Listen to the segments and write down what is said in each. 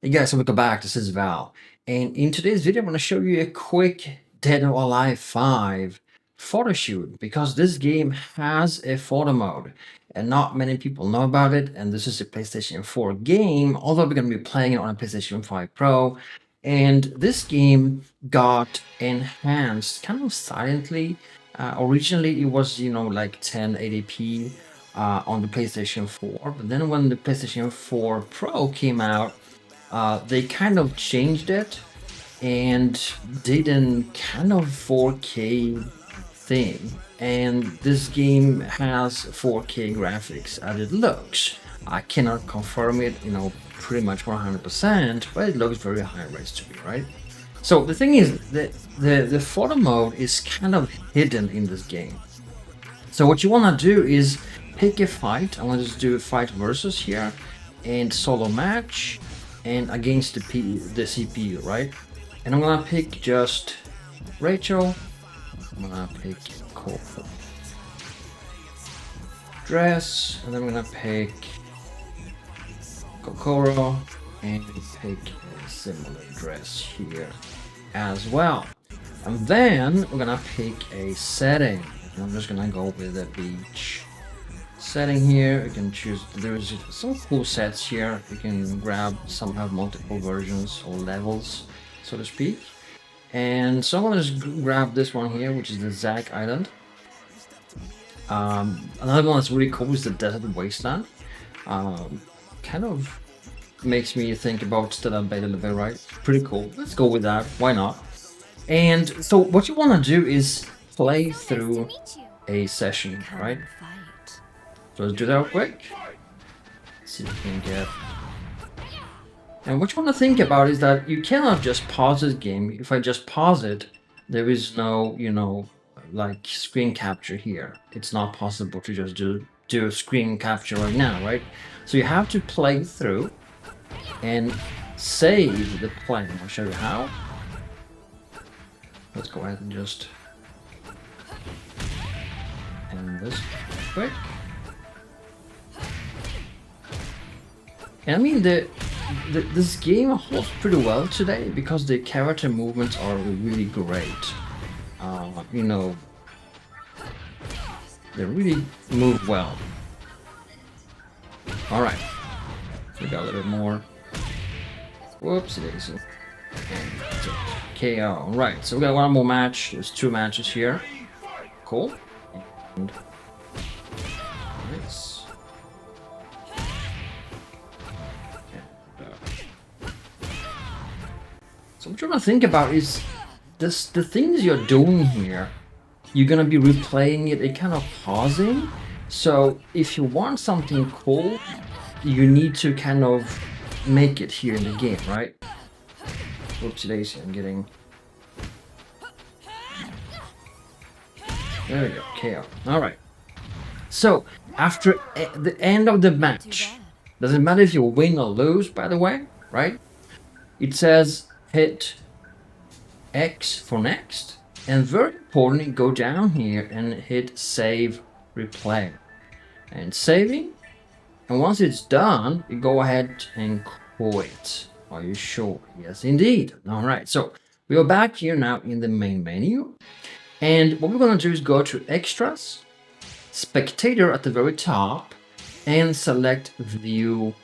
Hey guys, welcome back. This is Val, and in today's video, I'm going to show you a quick Dead or Alive 5 photo shoot because this game has a photo mode, and not many people know about it. And this is a PlayStation 4 game, although we're going to be playing it on a PlayStation 5 Pro. And this game got enhanced kind of silently. Originally, it was like 1080p on the PlayStation 4, but then when the PlayStation 4 Pro came out, they kind of changed it and did a kind of 4K thing. And this game has 4K graphics as it looks. I cannot confirm it, pretty much 100%, but it looks very high res to me, right? So the thing is that the photo mode is kind of hidden in this game. So what you want to do is pick a fight. I want to just do a fight versus here and solo match and against the CPU, right? And I'm gonna pick just Rachel. I'm gonna pick Cole dress, and then I'm gonna pick Kokoro and pick a similar dress here as well. And then we're gonna pick a setting. And I'm just gonna go with the beach setting here. You can choose, there's some cool sets here. You can grab, some have multiple versions or levels, so to speak. And so I'm gonna just grab this one here, which is the Zag Island. Another one that's really cool is the Desert Wasteland. Kind of makes me think about Stellar Bay a little bit, right? Pretty cool. Let's go with that. Why not? And so what you want to do is play through a session, right? So let's do that real quick. See if we can get. And what you want to think about is that you cannot just pause this game. If I just pause it, there is no, like screen capture here. It's not possible to just do a screen capture right now, right? So you have to play through and save the play. I'll show you how. Let's go ahead and just end this quick. And I mean, this game holds pretty well today because the character movements are really great. They really move well. All right, we got a little bit more. Whoopsie daisy. And KO. All right, so we got one more match. There's 2 matches here. Cool. And nice. So what you're gonna think about is this: the things you're doing here, you're gonna be replaying it and kind of pausing. So if you want something cool, you need to kind of make it here in the game, right? Whoopsie daisy, I'm getting. There we go, KO. Alright. So after the end of the match, doesn't matter if you win or lose, by the way, right? It says hit X for next, and very importantly, go down here and hit save replay, and saving. And once it's done, you go ahead and quit. Are you sure? Yes, indeed. All right, so we are back here now in the main menu, and what we're gonna do is go to extras, spectator at the very top, and select view,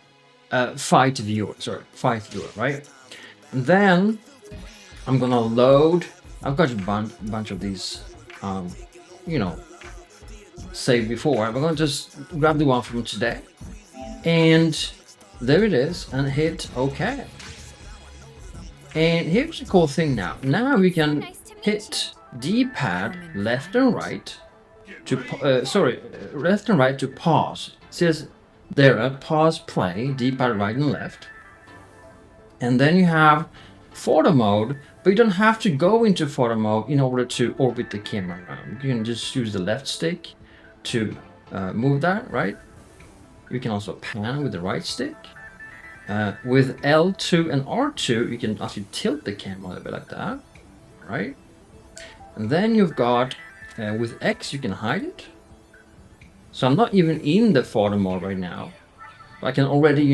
fight viewer, right? And then I'm gonna load. I've got a bunch of these, saved before. I'm gonna just grab the one from today, and there it is, and hit OK. And here's the cool thing now. Now we can hit D-pad left and right to left and right to pause. It says there, pause, play, D-pad right and left. And then you have photo mode, but you don't have to go into photo mode in order to orbit the camera around. You can just use the left stick to move that, right? You can also pan with the right stick. With L2 and R2, you can actually tilt the camera a little bit like that, right? And then you've got, with X, you can hide it. So I'm not even in the photo mode right now. I can already,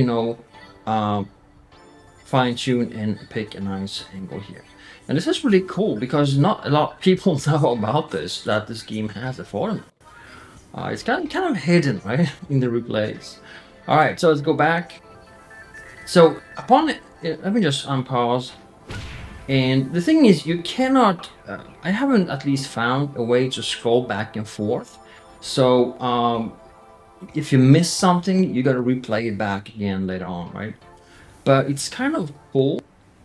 fine tune and pick a nice angle here. And this is really cool because not a lot of people know about this, that this game has a photo mode. It's kind of hidden, right, in the replays. All right, so let's go back. So upon it, let me just unpause. And the thing is, you cannot, I haven't at least found a way to scroll back and forth. So if you miss something, you got to replay it back again later on, right? But it's kind of cool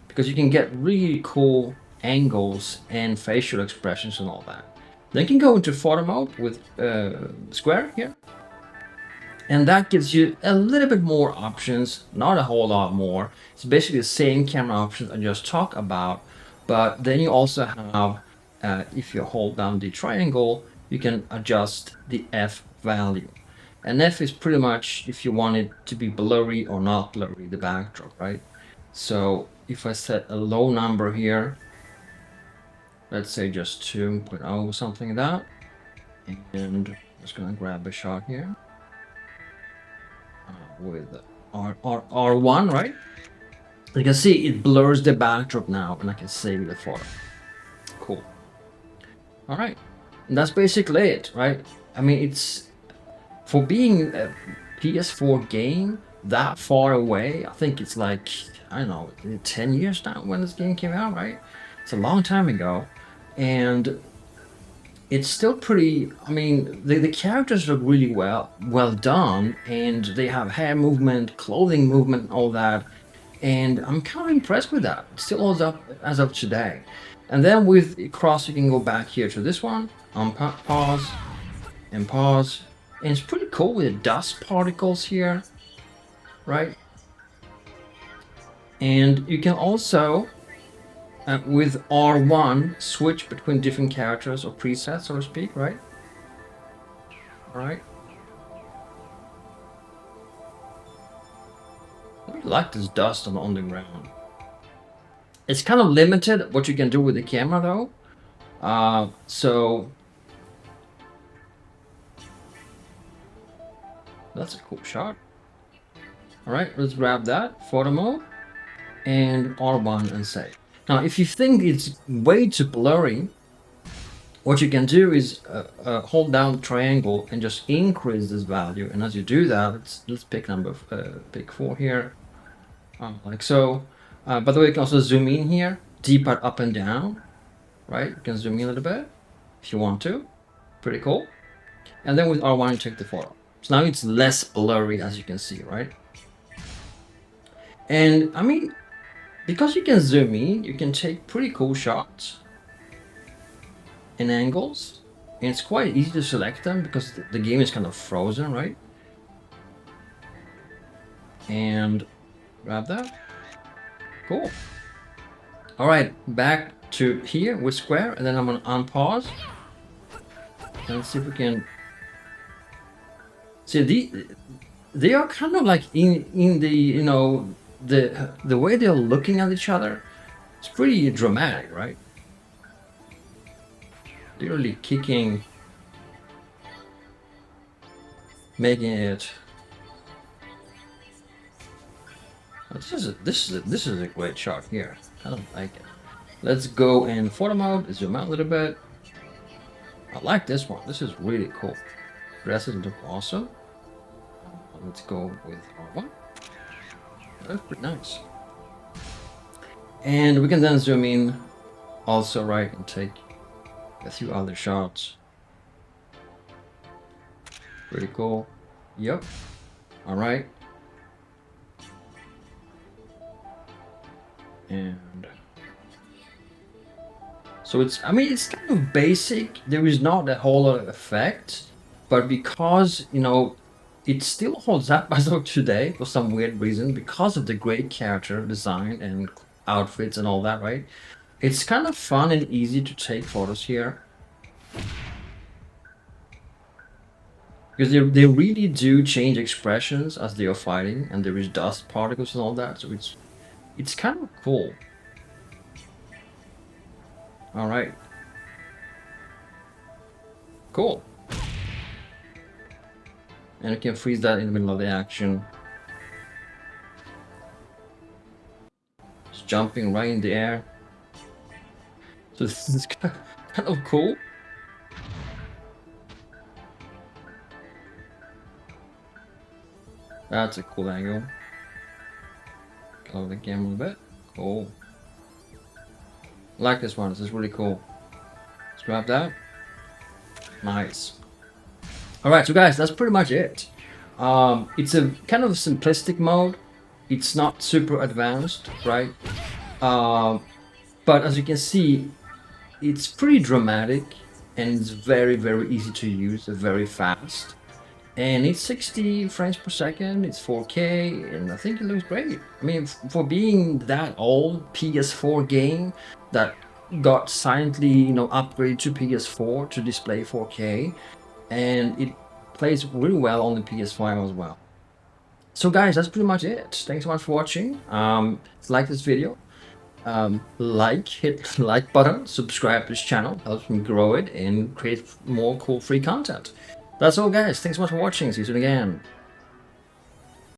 because you can get really cool angles and facial expressions and all that. Then you can go into photo mode with square here. And that gives you a little bit more options, not a whole lot more. It's basically the same camera options I just talked about, but then you also have, if you hold down the triangle, you can adjust the F value. And F is pretty much if you want it to be blurry or not blurry, the backdrop, right? So if I set a low number here, let's say just 2.0 something like that, and I'm just gonna grab a shot here. With R1, right? You can see it blurs the backdrop now, and I can save the photo. Cool. All right, and that's basically it, right? I mean, it's for being a PS4 game that far away. I think it's like, I don't know, 10 years now when this game came out, right? It's a long time ago, and it's still pretty. I mean, the characters look really well done, and they have hair movement, clothing movement, all that. And I'm kind of impressed with that. It still holds up as of today. And then with cross, you can go back here to this one, pause, and pause. And it's pretty cool with the dust particles here, right? And you can also with R1 switch between different characters or presets, so to speak, right? All right. I really like this dust on the ground. It's kind of limited what you can do with the camera though. So that's a cool shot. All right, let's grab that photo mode and R1 and save. Now, if you think it's way too blurry, what you can do is hold down the triangle and just increase this value. And as you do that, let's pick pick 4 here, like so. By the way, you can also zoom in here, D-pad up and down, right? You can zoom in a little bit if you want to. Pretty cool. And then with R1, you take the photo. So now it's less blurry, as you can see, right? And I mean, because you can zoom in, you can take pretty cool shots and angles, and it's quite easy to select them because the game is kind of frozen, right? And grab that. Cool. All right, back to here with square, and then I'm gonna unpause and let's see if we can see they are kind of like in the, you know, the way they're looking at each other. It's pretty dramatic, right? They're really kicking, making it. This is a great shot here. I don't like it. Let's go in photo mode, zoom out a little bit. I like this one. This is really cool. Dresses look awesome. Let's go with R1. That's pretty nice. And we can then zoom in also, right, and take a few other shots. Pretty cool. Yep. All right. And so it's, I mean, it's kind of basic. There is not a whole lot of effect, but because, you know, it still holds up as of today for some weird reason because of the great character design and outfits and all that, right? It's kind of fun and easy to take photos here. Because they really do change expressions as they are fighting, and there is dust particles and all that, so it's kind of cool. All right. Cool. And you can freeze that in the middle of the action. Just jumping right in the air. So this is kind of cool. That's a cool angle. Lower the camera a bit. Cool. I like this one. This is really cool. Let's grab that. Nice. Alright, so guys, that's pretty much it. It's a kind of simplistic mode. It's not super advanced, right? But as you can see, it's pretty dramatic and it's very, very easy to use, very fast. And it's 60 frames per second, it's 4K, and I think it looks great. I mean, for being that old PS4 game that got silently, upgraded to PS4 to display 4K, and it plays really well on the PS5 as well. So guys, that's pretty much it. Thanks so much for watching. Like this video, hit the like button, subscribe to this channel, helps me grow it and create more cool free content. That's all guys, thanks so much for watching, see you soon again.